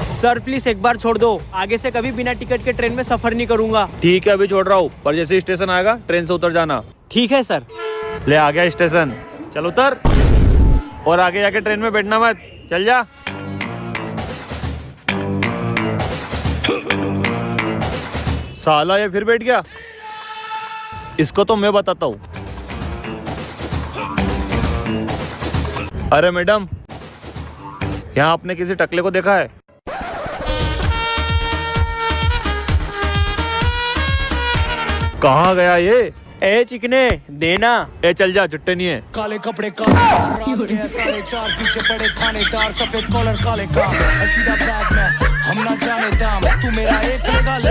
Sir please एक बार छोड़ दो, आगे से कभी बिना टिकट के ट्रेन में सफर नहीं करूंगा। ठीक है अभी छोड़ रहा हूँ, पर जैसे स्टेशन आएगा ट्रेन से उतर जाना। ठीक है सर। ले आ गया स्टेशन, चल उतर। और आगे जाके ट्रेन में बैठना मत, चल जा। साला ये फिर बैठ गया, इसको तो मैं बताता हूँ। अरे मैडम, यहाँ आपने किसी टकले को देखा है? कहाँ गया ये? ए चिकने देना। ए चल जा, चुट्टे नहीं है। काले कपड़े काले रात के 4:30 पीछे पड़े थानेदार, सफेद कॉलर काले काम, सीधा बैग में हम ना जाने दाम, तू मेरा एक लगा ले।